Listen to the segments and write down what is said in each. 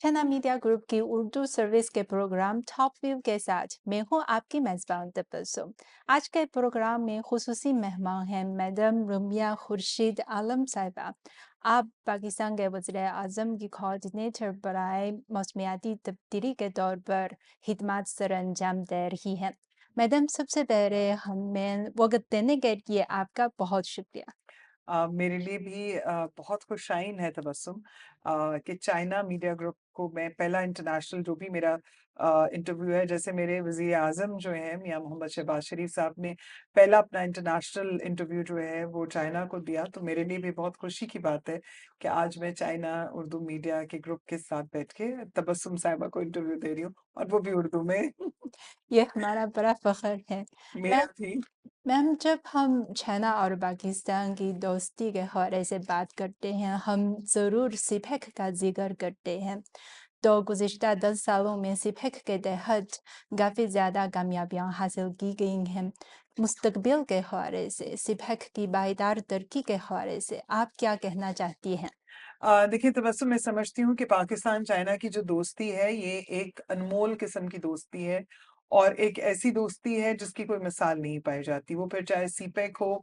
China media group की Urdu service के programme top view के साथ मैं हूँ आपकी मेजबान तबस्सुम। आज के प्रोग्राम में खुसूसी मेहमान हैं मैडम रमिया खुर्शीद आलम साहिबा। आप पाकिस्तान के वज़ीर आज़म की कोऑर्डिनेटर बराए मौसमियाती तब्दीली के तौर पर खिदमत सर अंजाम दे रही हैं। मैडम, सबसे पहले हमें वक्त देने के लिए आपका बहुत शुक्रिया। मेरे लिए भी बहुत खुशाइन है तबस्सुम कि चाइना मीडिया ग्रुप को मैं पहला इंटरनेशनल जो भी मेरा इंटरव्यू है, जैसे मेरे वज़ीर आज़म जो हैं मियाँ मोहम्मद शहबाज शरीफ साहब ने पहला अपना इंटरनेशनल इंटरव्यू जो है वो चाइना को दिया, तो मेरे लिए भी बहुत खुशी की बात है कि आज मैं चाइना उर्दू मीडिया के ग्रुप के साथ बैठ के तबस्सुम साहिबा को इंटरव्यू दे रही हूँ और वो भी उर्दू में। ये हमारा बड़ा फ़ख्र है। मेरा भी। मैम, जब हम चाइना और पाकिस्तान की दोस्ती के हवाले से बात करते हैं, हम ज़रूर सिपेक का जिक्र करते हैं। तो गुज़िश्ता 10 सालों में सिपेक के तहत काफ़ी ज़्यादा कामयाबियाँ हासिल की गई हैं। मुस्तकबिल के हवाले से, सिपेक की पायदार तरक्की के हवाले से आप क्या कहना चाहती हैं? देखिए तबस्सुम, मैं समझती हूँ कि पाकिस्तान चाइना की जो दोस्ती है ये एक अनमोल किस्म की दोस्ती है और एक ऐसी दोस्ती है जिसकी कोई मिसाल नहीं पाई जाती। वो फिर चाहे सीपेक हो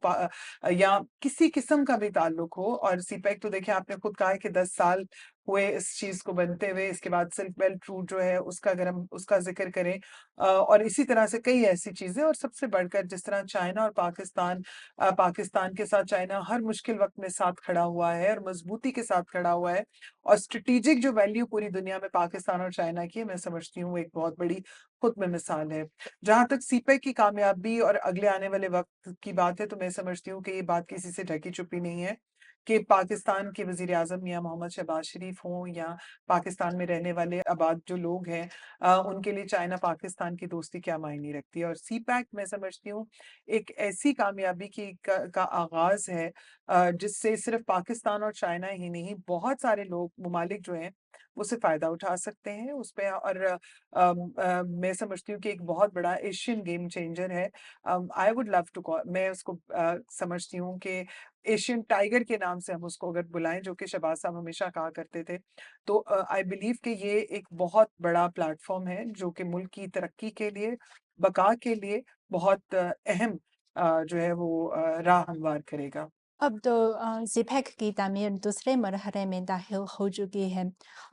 या किसी किस्म का भी ताल्लुक हो। और सीपेक तो देखिए आपने खुद कहा है कि 10 साल हुए इस चीज़ को बनते हुए। इसके बाद सिल्क बेल्ट रूट जो है उसका अगर हम उसका ज़िक्र करें और इसी तरह से कई ऐसी चीज़ें। और सबसे बढ़कर जिस तरह चाइना और पाकिस्तान के साथ चाइना हर मुश्किल वक़्त में साथ खड़ा हुआ है और मज़बूती के साथ खड़ा हुआ है। और स्ट्रैटेजिक जो वैल्यू पूरी दुनिया में पाकिस्तान और चाइना की है, मैं समझती हूँ वो एक बहुत बड़ी खुद में मिसाल है। जहाँ तक सीपेक की कामयाबी और अगले आने वाले वक़्त की बात है, तो मैं समझती हूँ कि ये बात किसी से ढकी-छुपी नहीं है कि पाकिस्तान के वज़ीर-ए-आज़म मियाँ मोहम्मद शहबाज शरीफ हों या पाकिस्तान में रहने वाले आबाद जो लोग हैं, उनके लिए चाइना-पाकिस्तान की दोस्ती क्या मायने रखती है। और सीपैक मैं समझती हूँ एक ऐसी कामयाबी का आगाज़ है जिससे सिर्फ़ पाकिस्तान और चाइना ही नहीं, बहुत सारे लोग ममालिक जो हैं, उससे फ़ायदा उठा सकते हैं उसपे। और मैं समझती हूँ कि एक बहुत बड़ा एशियन गेम चेंजर है। I would love to call मैं उसको समझती हूँ कि एशियन टाइगर के नाम से हम उसको अगर बुलाएँ, जो कि शहबाज साहब हमेशा कहा करते थे। तो आई बिलीव कि ये एक बहुत बड़ा प्लेटफ़ॉर्म है जो कि मुल्क की तरक्की के लिए, बका के लिए बहुत अहम जो है वो राह हमवार करेगा। अब तो ज़िपेक की तामीर दूसरे मरहले में दाखिल हो चुकी है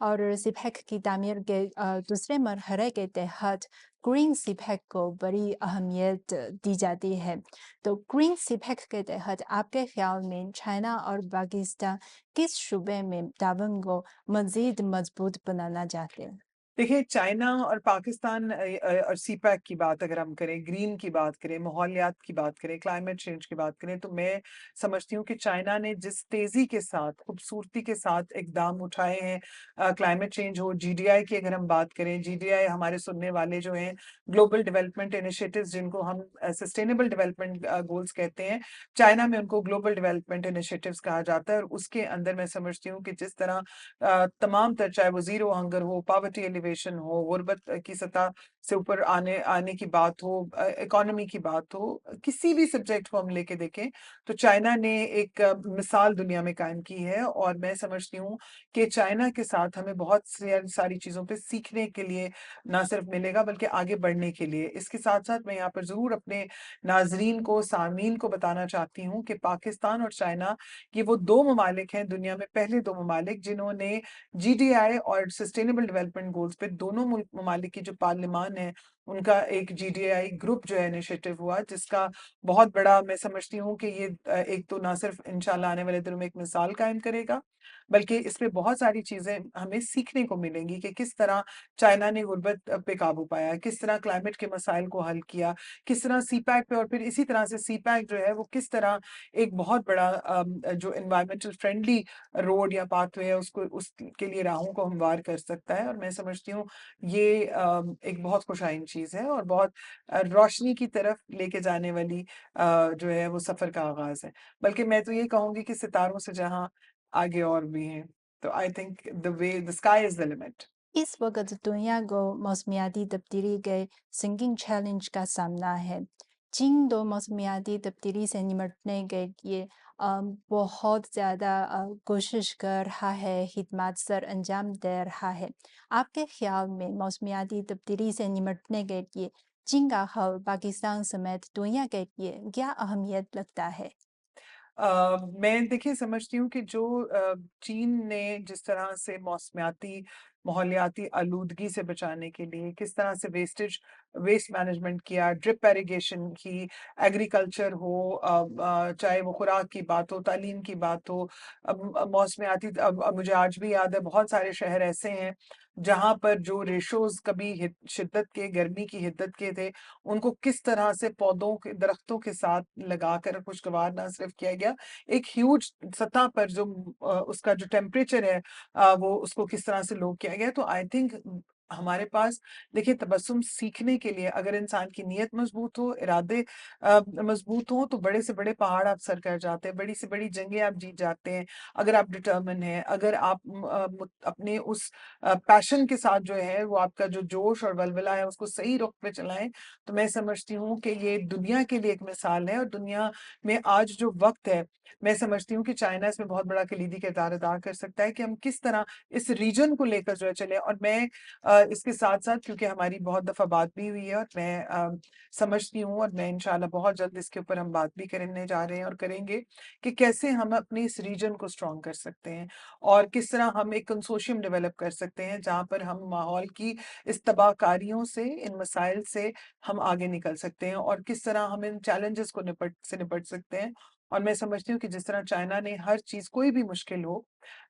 और ज़िपेक की तामीर के दूसरे मरहले के तहत ग्रीन ज़िपेक को बड़ी अहमियत दी जाती है। तो ग्रीन ज़िपेक के तहत आपके ख़्याल में चाइना और पाकिस्तान किस शूबे में ताउन को मज़ीद मज़बूत बनाना चाहते हैं? देखिए, चाइना और पाकिस्तान और सीपैक की बात अगर हम करें, ग्रीन की बात करें, माहौलियात की बात करें, क्लाइमेट चेंज की बात करें, तो मैं समझती हूँ कि चाइना ने जिस तेज़ी के साथ, खूबसूरती के साथ इक़दाम उठाए हैं, क्लाइमेट चेंज हो, जीडीआई की अगर हम बात करें, जीडीआई हमारे सुनने वाले जो हैं, ग्लोबल डेवलपमेंट इनिशिएटिव्स जिनको हम सस्टेनेबल डेवलपमेंट गोल्स कहते हैं, चाइना में उनको ग्लोबल डेवलपमेंट इनिशिएटिव्स कहा जाता है। और उसके अंदर मैं समझती हूँ कि जिस तरह तमाम तर चाहे वो ज़ीरो हंगर हो, पॉवर्टी एलिवेशन हो, गुर्बत की सतह से ऊपर आने आने की बात हो, इकोनॉमी की बात हो, किसी भी सब्जेक्ट को हम लेके देखें, तो चाइना ने एक मिसाल दुनिया में कायम की है। और मैं समझती हूँ कि चाइना के साथ हमें बहुत सारी चीज़ों पे सीखने के लिए ना सिर्फ मिलेगा बल्कि आगे बढ़ने के लिए। इसके साथ-साथ मैं यहाँ पर ज़रूर अपने नाज़रीन को, सामीन को बताना चाहती हूँ कि पाकिस्तान और चाइना ये वो 2 ममालिक हैं, दुनिया में पहले 2 ममालिक जिन्होंने जीडीआई और सस्टेनेबल डेवलपमेंट गोल्स पे दोनों मुल्क ममालिक की जो पार्लिमान है, उनका एक जीडीआई ग्रुप जो है इनिशिएटिव हुआ, जिसका बहुत बड़ा मैं समझती हूँ कि ये एक तो ना सिर्फ इंशाल्लाह आने वाले दिनों में एक मिसाल कायम करेगा, बल्कि इसमें बहुत सारी चीज़ें हमें सीखने को मिलेंगी कि किस तरह चाइना ने गुर्बत पे काबू पाया, किस तरह क्लाइमेट के मसाइल को हल किया, किस तरह सीपैक पे और फिर इसी तरह से सीपैक जो है वो किस तरह एक बहुत बड़ा जो एनवायरमेंटल फ्रेंडली रोड या पाथवे है उसको उसके लिए राहों को हमवार कर सकता है। और मैं समझती हूँ ये एक बहुत खुशाइन चीज़ है और बहुत रोशनी की तरफ लेके जाने वाली जो है वो सफ़र का आगाज़ है। बल्कि मैं तो ये कहूँगी कि सितारों से जहाँ आगे और भी हैं। तो I think the sky is the limit. इस वक्त दुनिया को मौसमियाती तब्दीली के संगीन चैलेंज का सामना है। जिन दो मौसमियाती तब्दीली से निपटने के लिए बहुत ज़्यादा कोशिश कर रहा है, खिदमत सर अंजाम दे रहा है। आपके ख़्याल में मौसमियाती तब्दीली से निपटने के लिए चीन का हल पाकिस्तान समेत दुनिया के लिए क्या अहमियत लगता है? मैं देखिए समझती हूँ कि जो चीन ने जिस तरह से मौसमियाती माहौलियाती आलूदगी से बचाने के लिए किस तरह से वेस्ट मैनेजमेंट किया, ड्रिप इरिगेशन की, एग्रीकल्चर हो, चाहे वो खुराक की बात हो, तालीम की बात हो, मौसमियाती अब मुझे आज भी याद है बहुत सारे शहर ऐसे हैं जहाँ पर जो रेशोज़ कभी शिद्दत के, गर्मी की हिद्दत के थे, उनको किस तरह से पौधों के दरख्तों के साथ लगाकर खुशगवार ना सिर्फ किया गया, एक ह्यूज सतह पर जो उसका जो टेम्परेचर है वो उसको किस तरह से लो किया गया। तो आई थिंक हमारे पास देखिए तबस्सुम सीखने के लिए अगर इंसान की नीयत मज़बूत हो, इरादे मज़बूत हों तो बड़े से बड़े पहाड़ आप सर कर जाते हैं, बड़ी से बड़ी जंगें आप जीत जाते हैं। अगर आप डिटर्मिन हैं, अगर आप अपने उस पैशन के साथ जो है वो आपका जो जोश और वलवला है उसको सही रुख पे चलाएँ, तो मैं समझती हूँ कि ये दुनिया के लिए एक मिसाल है और दुनिया में आज जो वक़्त है, मैं समझती हूँ कि चाइना इसमें बहुत बड़ा कलीदी किरदार अदा कर सकता है कि हम किस तरह इस रीजन को लेकर जो है चलें और मैं इसके साथ-साथ क्योंकि हमारी बहुत दफ़ा बात भी हुई है और मैं समझती हूँ और मैं इंशाल्लाह बहुत जल्द इसके ऊपर हम बात भी करने जा रहे हैं और करेंगे कि कैसे हम अपने इस रीजन को स्ट्रॉन्ग कर सकते हैं और किस तरह हम एक कंसोर्शियम डेवलप कर सकते हैं, जहाँ पर हम माहौल की इस तबाहकारियों से, इन मसाइल से हम आगे निकल सकते हैं और किस तरह हम इन चैलेंजेस को निपट सकते हैं। और मैं समझती हूँ कि जिस तरह चाइना ने हर चीज़ कोई भी मुश्किल हो,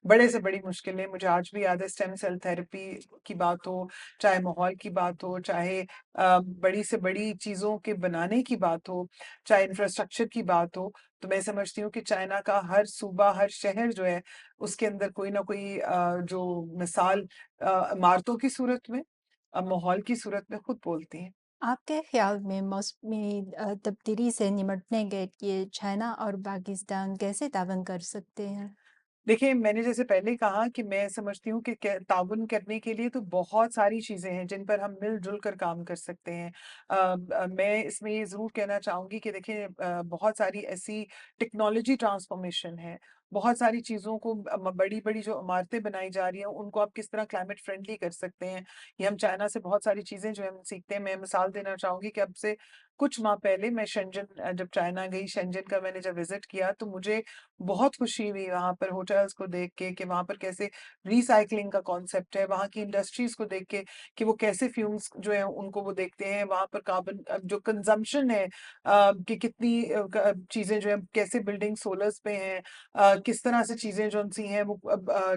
बड़े से बड़ी मुश्किलें मुझे आज भी याद है स्टेम सेल थेरेपी की बात हो, चाहे माहौल की बात हो, चाहे बड़ी से बड़ी चीज़ों के बनाने की बात हो, चाहे इंफ्रास्ट्रक्चर की बात हो, तो मैं समझती हूँ कि चाइना का हर सूबा, हर शहर जो है, उसके अंदर कोई ना कोई जो मिसाल इमारतों की सूरत में माहौल की सूरत में खुद बोलती हैं। आपके ख़्याल में मौसमी तब्दीली से निपटने के लिए चाइना और पाकिस्तान कैसे तावन कर सकते हैं? देखिए, मैंने जैसे पहले कहा कि मैं समझती हूँ कि कै ताउन करने के लिए तो बहुत सारी चीज़ें हैं, जिन पर हम मिल-जुल कर काम कर सकते हैं। मैं इसमें ये ज़रूर कहना चाहूँगी कि देखिए बहुत सारी ऐसी टेक्नोलॉजी ट्रांसफ़ॉर्मेशन है, बहुत सारी चीज़ों को बड़ी-बड़ी जो इमारतें बनाई जा रही हैं, उनको आप किस तरह क्लाइमेट फ्रेंडली कर सकते हैं। ये हम चाइना से बहुत सारी चीज़ें जो है हम सीखते हैं। मैं मिसाल देना चाहूँगी कि अब से कुछ माह पहले मैं शेंजन जब चाइना गई, शेंजन का मैंने जब विज़िट किया, तो मुझे बहुत खुशी हुई वहाँ पर होटल्स को देख के कि वहाँ पर कैसे रिसाइक्लिंग का कॉन्सेप्ट है, वहाँ की इंडस्ट्रीज़ को देख के कि वो कैसे फ्यूम्स जो हैं उनको वो देखते हैं, वहाँ पर कार्बन जो कंज़म्पशन है कि कितनी चीज़ें जो हैं कैसे बिल्डिंग सोलर्स पे हैं, किस तरह से चीज़ें जो-सी हैं वो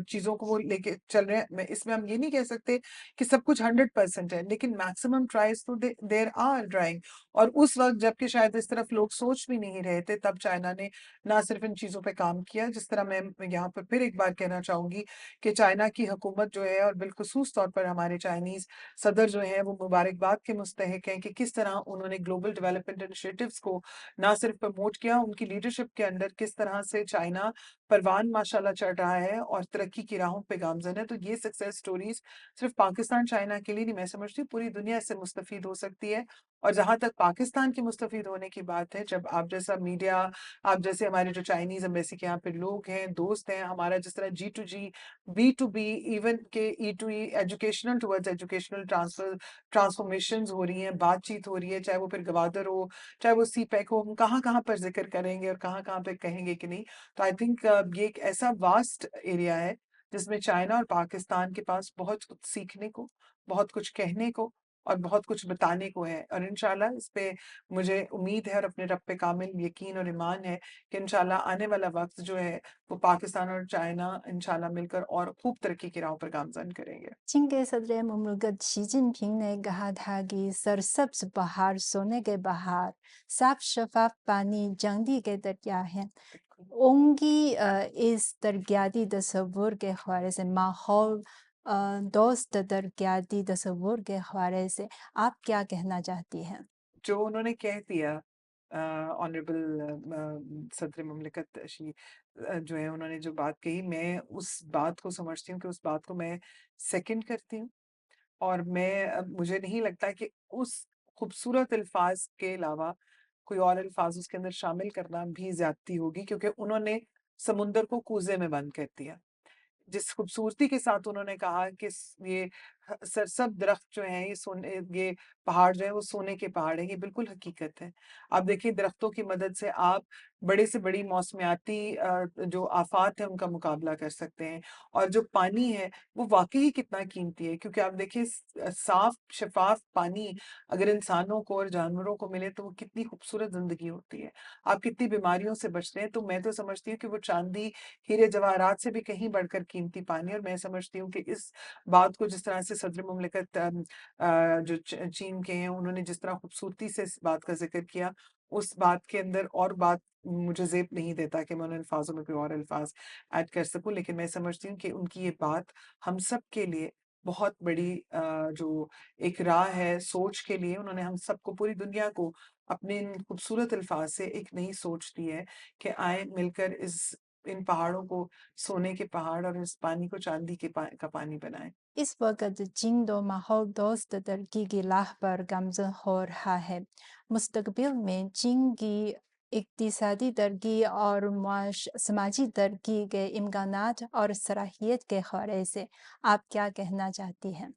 चीज़ों को वो लेके चल रहे हैं। मैं इसमें हम ये नहीं कह सकते कि सब कुछ 100% है, लेकिन मैक्सिमम ट्राइज़ तो देयर आर ट्राइंग और उस वक़्त जबकि शायद इस तरफ लोग सोच भी नहीं रहे थे, तब चाइना ने ना सिर्फ इन चीज़ों पे काम किया, जिस तरह मैं यहाँ पर फिर एक बार कहना चाहूँगी कि चाइना की हुकूमत जो है और बिलख़ुसूस तौर पर हमारे चाइनीज़ सदर जो हैं, वो मुबारकबाद के मुस्तहिक हैं कि किस तरह उन्होंने ग्लोबल डेवलपमेंट इनिशिएटिव्स को ना सिर्फ प्रमोट किया, उनकी लीडरशिप के अंडर किस तरह से चाइना परवान माशाअल्लाह चढ़ रहा है और तरक्की की राहों पे गामज़न है। तो ये सक्सेस स्टोरीज़ सिर्फ पाकिस्तान, चाइना के लिए नहीं, मैं समझती हूँ पूरी दुनिया इससे मुस्तफ़ीद हो सकती है। और जहाँ तक पाकिस्तान के मुस्तफ़ीद होने की बात है, जब आप जैसा मीडिया आप जैसे हमारे जो चाइनीज़ एम्बेसी के यहाँ पे लोग हैं, दोस्त हैं, हमारा जिस तरह G to G, B to B, even के E to E, educational towards educational transformations हो रही हैं, बातचीत हो रही है, चाहे वो फिर गवादर हो, चाहे वो सीपैक हो, हम कहाँ-कहाँ पर ज़िक्र करेंगे और कहाँ-कहाँ पे कहेंगे कि नहीं। तो आई थिंक ये एक ऐसा वास्ट एरिया है, जिसमें चाइना और पाकिस्तान के पास बहुत कुछ सीखने को, बहुत कुछ कहने को और बहुत कुछ बताने को है और इंशाल्लाह इस पे मुझे उम्मीद है और अपने रब पे कामिल यकीन और ईमान है कि इंशाल्लाह आने वाला वक़्त जो है, वो पाकिस्तान और चाइना इंशाल्लाह मिलकर और खूब तरक्की की राहों पर गामज़न करेंगे। चीन के सदर ममलकत शी जिनपिंग ने कहा था कि सरसब्ज पहाड़ सोने के पहाड़, साफ शफाफ पानी जंगी के दरिया हैं। बिल्कुल। उनकी इस तरक्याती तस्वुर के हवाले से माहौल दोस्त तरक्याती तस्वुर के हवाले से आप क्या कहना चाहती हैं? जो उन्होंने कह दिया ऑनरेबल सदर ममलिकत जो है उन्होंने जो बात कही, मैं उस बात को समझती हूँ कि उस बात को मैं सेकंड करती हूँ और मैं मुझे नहीं लगता कि उस खूबसूरत अल्फाज़ के अलावा कोई और अल्फ़ाज़ उसके अंदर शामिल करना भी ज़्यादती होगी क्योंकि उन्होंने समुंदर को कूज़े में बंद कर दिया। जिस खूबसूरती के साथ उन्होंने कहा कि ये सब दरख्त जो हैं ये पहाड़ जो है वो सोने के पहाड़ हैं, ये बिल्कुल हकीकत है। आप देखिए दरख्तों की मदद से आप बड़े से बड़ी मौसमियाती जो आफ़ात हैं उनका मुकाबला कर सकते हैं और जो पानी है वो वाक़ई ही कितना कीमती है क्योंकि आप देखिए साफ शफ़ाफ पानी अगर इंसानों को और जानवरों को मिले तो वो कितनी खूबसूरत ज़िंदगी होती है। आप कितनी बीमारियों से बचते हैं, तो मैं तो समझती हूँ कि वो चाँदी हीरे जवाहरात से भी कहीं बढ़कर कीमती पानी और मैं समझती हूँ कि इस बात को जिस तरह से सदर मुमलिकत जो चीन के हैं उन्होंने जिस तरह खूबसूरती से इस बात का ज़िक्र किया, उस बात के अंदर और बात मुझे ज़ेब नहीं देता कि मैं उन अल्फ़ाज़ों में कोई और अल्फ़ाज़ ऐड कर सकूँ। लेकिन मैं समझती हूँ कि उनकी ये बात हम सब के लिए बहुत बड़ी जो एक राह है सोच के लिए उन्होंने हम सबको पूरी दुनिया को अपने इन खूबसूरत अल्फ़ाज़ से एक नई सोच दी है कि आएँ मिलकर इन पहाड़ों को सोने के पहाड़ और इस पानी को चांदी का पानी बनाएँ। इस वक्त चीन दो माहौल दोस्त तरक्की की राह पर गामज़न हो रहा है। मुस्तकबिल में चीन की इक्तिसादी तरक्की और समाजी तरक्की के इम्कानात और सलाहियत के हवाले से आप क्या कहना चाहती हैं?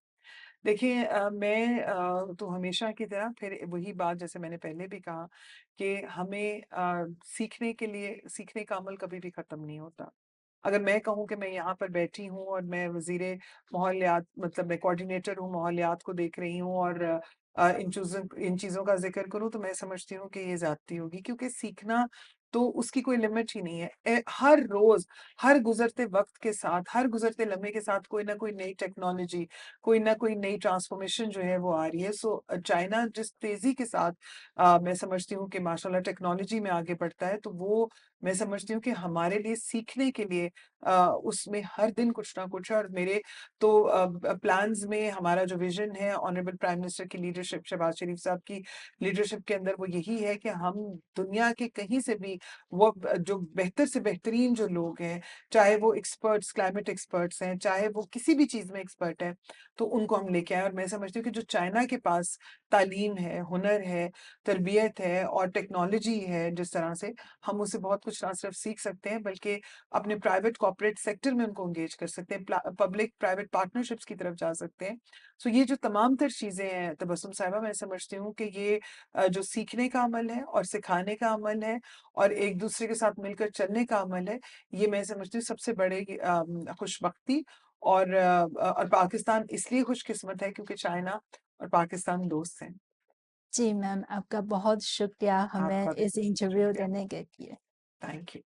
देखिए मैं तो हमेशा की तरह फिर वही बात जैसे मैंने पहले भी कहा कि हमें सीखने के लिए सीखने का अमल कभी भी ख़त्म नहीं होता। अगर मैं कहूँ कि मैं यहाँ पर बैठी हूँ और मैं वज़ीरे माहौलियात मतलब मैं कोऑर्डिनेटर हूँ, माहौलियात को देख रही हूँ और इन चीज़ों का ज़िक्र करूँ तो मैं समझती हूँ कि ये ज़्यादती होगी क्योंकि सीखना तो उसकी कोई लिमिट ही नहीं है। हर रोज़, हर गुज़रते वक़्त के साथ, हर गुज़रते लम्हे के साथ कोई न कोई नई टेक्नोलॉजी, कोई न कोई नई ट्रांसफ़ॉर्मेशन जो है वो आ रही है। सो चाइना जिस तेज़ी के साथ मैं समझती हूँ कि माशाल्लाह टेक्नोलॉजी में आगे बढ़ता है, तो वो मैं समझती हूँ कि हमारे लिए सीखने के लिए उसमें हर दिन कुछ ना कुछ है और मेरे तो प्लान्स में हमारा जो विज़न है ऑनरेबल प्राइम मिनिस्टर की लीडरशिप शहबाज शरीफ साहब की लीडरशिप के अंदर वो यही है कि हम दुनिया के कहीं से भी वो जो बेहतर से बेहतरीन जो लोग हैं, चाहे वो एक्सपर्ट्स क्लाइमेट एक्सपर्ट्स हैं, चाहे वो किसी भी चीज़ में एक्सपर्ट हैं, तो उनको हम लेके आएँ और मैं समझती हूँ कि जो चाइना के पास तालीम है, हुनर है, तरबियत है और टेक्नोलॉजी है जिस तरह से, हम उससे बहुत कुछ ना सिर्फ सीख सकते हैं बल्कि अपने प्राइवेट कॉर्पोरेट सेक्टर में उनको एंगेज कर सकते हैं, पब्लिक प्राइवेट पार्टनरशिप्स की तरफ जा सकते हैं। सो ये जो तमाम तर चीज़ें हैं तबस्सुम साहिबा मैं समझती हूँ कि ये जो सीखने का अमल है और सिखाने का अमल है और एक-दूसरे के साथ मिलकर चलने का अमल है, ये मैं समझती हूँ सबसे बड़े खुशबख्ती और पाकिस्तान इसलिए खुशकिस्मत है क्योंकि चाइना और पाकिस्तान दोस्त हैं। जी मैम, आपका बहुत शुक्रिया हमें आपका भी इस इंटरव्यू शुक्रिया। देने के लिए। Thank you.